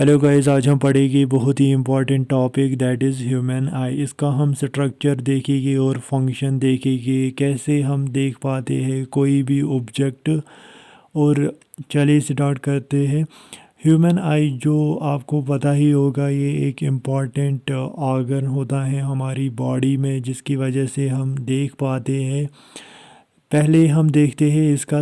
Hello guys, आज हम पढ़ेंगे बहुत ही important topic that is human eye. इसका हम स्ट्रक्चर देखेंगे और फंक्शन देखेंगे, कैसे हम देख पाते हैं कोई भी ऑब्जेक्ट। और चलिए स्टार्ट करते हैं। ह्यूमन आई, जो आपको पता ही होगा, ये एक इम्पॉर्टेंट ऑर्गन होता है हमारी बॉडी में, जिसकी वजह से हम देख पाते हैं। पहले हम देखते हैं इसका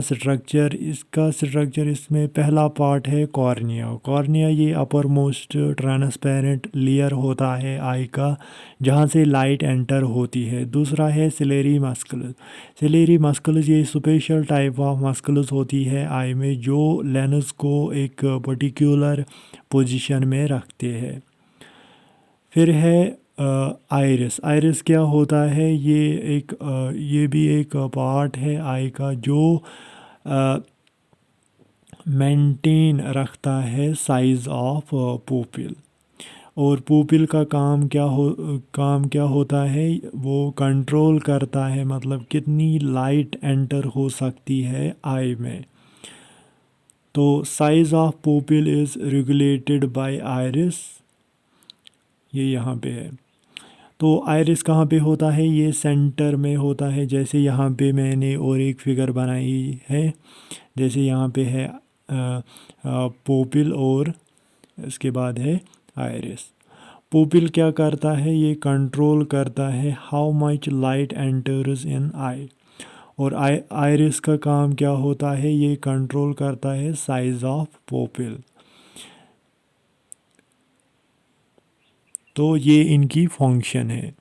स्ट्रक्चर इसमें पहला पार्ट है कॉर्निया। कॉर्निया ये अपर मोस्ट ट्रांसपेरेंट लेयर होता है आई का, जहाँ से लाइट एंटर होती है। दूसरा है सिलेरी मस्कुलस। सिलेरी मस्कुलस ये स्पेशल टाइप ऑफ मस्कुलस होती है आई में, जो लेंस को एक पर्टिकुलर पोजीशन में रखते हैं। फिर है आइरिस। आइरिस क्या होता है? ये भी एक पार्ट है आई का, जो मेंटेन रखता है साइज ऑफ पुपिल। और पुपिल का काम क्या होता है? वो कंट्रोल करता है, मतलब कितनी लाइट एंटर हो सकती है आई में। तो size of pupil is regulated by iris, ये यहाँ पे है। तो आइरिस कहाँ पे होता है? ये सेंटर में होता है। जैसे यहाँ पे मैंने और एक फिगर बनाई है, जैसे यहाँ पे है पोपिल और इसके बाद है आइरिस। पोपिल क्या करता है? ये कंट्रोल करता है how much light enters in eye. और आइरिस का काम क्या होता है? ये कंट्रोल करता है साइज ऑफ पोपिल। तो ये इनकी फंक्शन है।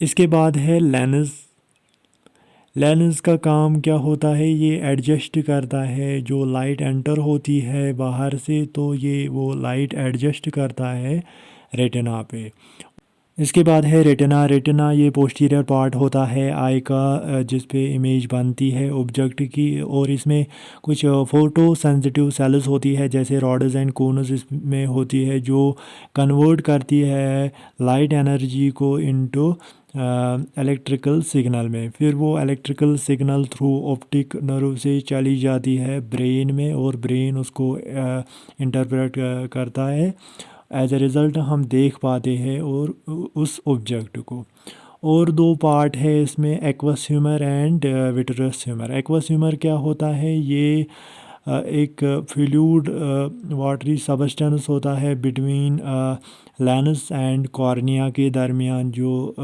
इसके बाद है लेंस। लेंस का काम क्या होता है? ये एडजस्ट करता है जो लाइट एंटर होती है बाहर से, तो ये वो लाइट एडजस्ट करता है रेटिना पे। इसके बाद है रेटिना। रेटिना ये पोस्टीरियर पार्ट होता है आई का, जिस पे इमेज बनती है ऑब्जेक्ट की। और इसमें कुछ फोटो सेंसिटिव सेल्स होती है, जैसे रॉड्स एंड कोन्स इसमें होती है, जो कन्वर्ट करती है लाइट एनर्जी को इनटू इलेक्ट्रिकल सिग्नल में। फिर वो electrical signal through optic nerve से चली जाती है ब्रेन में, और ब्रेन उसको इंटरप्रेट करता है। एज ए रिज़ल्ट हम देख पाते हैं और उस ऑब्जेक्ट को। और दो पार्ट है इसमें, aqueous humour and vitreous humour. Aqueous humour क्या होता है? ये एक फ्लूइड वाटरी सबस्टेंस होता है बिटवीन लेंस एंड कॉर्निया के दरमियान। जो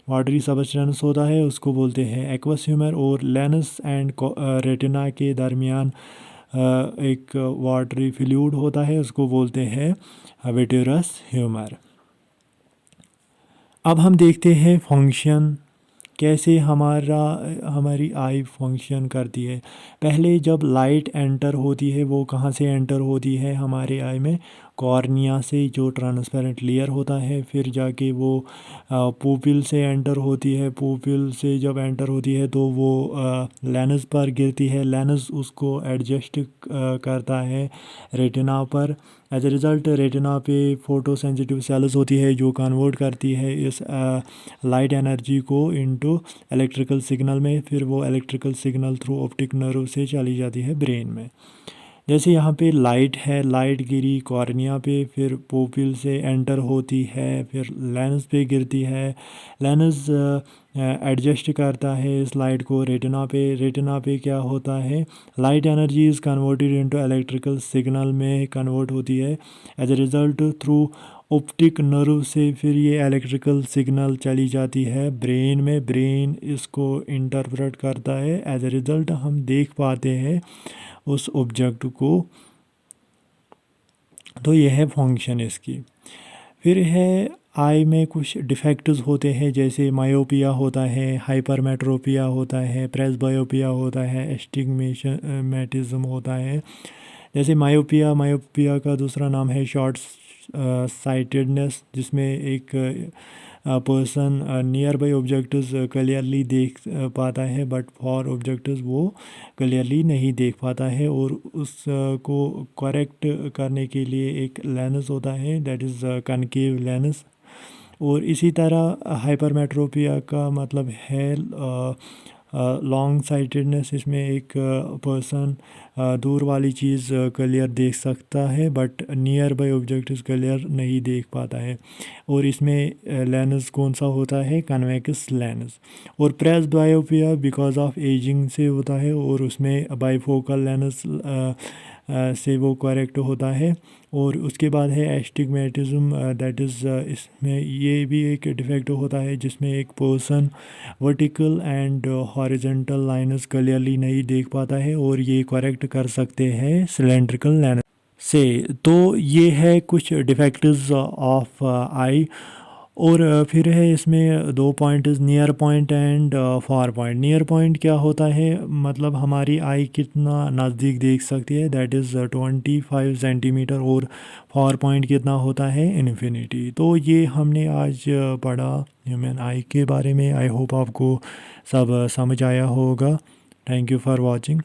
वाटरी सबस्टेंस होता है उसको बोलते हैं एक्वस ह्यूमर, और लेंस एंड रेटिना के दरमियान एक वाटरी फ्लूइड होता है, उसको बोलते हैं विट्रस ह्यूमर। अब हम देखते हैं फंक्शन, कैसे हमारी आई फंक्शन करती है। पहले जब लाइट एंटर होती है, वो कहाँ से एंटर होती है हमारे आई में? कॉर्निया से, जो ट्रांसपेरेंट लेयर होता है। फिर जाके वो पुपिल से एंटर होती है। पुपिल से जब एंटर होती है तो वो लेंस पर गिरती है। लेंस उसको एडजस्ट करता है रेटिना पर। एज ए रिज़ल्ट रेटिना पे फोटो सेंसिटिव सेल्स होती है, जो कन्वर्ट करती है इस लाइट एनर्जी को इनटू इलेक्ट्रिकल सिग्नल में। फिर वो electrical signal through optic nerve से चली जाती है ब्रेन में। जैसे यहाँ पे लाइट है, लाइट गिरी कॉर्निया पे, फिर पोपिल से एंटर होती है, फिर लेंस पे गिरती है। लेंस एडजस्ट करता है इस लाइट को रेटिना पे। रेटिना पे क्या होता है? Light energy is converted into electrical signal में कन्वर्ट होती है। As a result through optic nerve से फिर ये इलेक्ट्रिकल सिग्नल चली जाती है ब्रेन में। ब्रेन इसको इंटरप्रेट करता है। एज ए रिज़ल्ट हम देख पाते हैं उस ऑब्जेक्ट को। तो यह है फंक्शन इसकी। फिर है आई में कुछ डिफेक्ट्स होते हैं, जैसे मायोपिया होता है, हाइपरमेट्रोपिया होता है, प्रेसबायोपिया होता है, एस्टिग्मेटिज्म होता है। जैसे मायोपिया का दूसरा नाम है शॉर्ट साइटेडनेस, जिसमें एक person near by objects clearly देख पाता है, बट फॉर ऑब्जेक्ट्स वो क्लियरली नहीं देख पाता है। और उसको करेक्ट करने के लिए एक लेंस होता है, दैट इज़ कनकेव लेंस। और इसी तरह हाइपरमेट्रोपिया का मतलब है लॉन्ग साइटेडनेस, इसमें एक पर्सन दूर वाली चीज़ क्लियर देख सकता है but near by objects clear नहीं देख पाता है। और इसमें लेंस कौन सा होता है, कन्वेक्स लेंस। और प्रेस बायोपिया बिकॉज ऑफ एजिंग से होता है, और उसमें बाईफोकल लेंस से वो करेक्ट होता है। और उसके बाद है एस्टिग्मेटिज्म, दैट इज़ इसमें ये भी एक डिफेक्ट होता है जिसमें एक person vertical and horizontal lines clearly नहीं देख पाता है, और ये करेक्ट कर सकते हैं सिलेंड्रिकल लेंस से। तो ये है कुछ डिफेक्ट्स ऑफ आई। और फिर है इसमें दो points, near point and far point. Near point क्या होता है, मतलब हमारी आई कितना नज़दीक देख सकती है, दैट इज़ 25 सेंटीमीटर। और फार पॉइंट कितना होता है, इन्फिनिटी। तो ये हमने आज पढ़ा ह्यूमन आई के बारे में। आई होप आपको सब समझ आया होगा। Thank you for watching.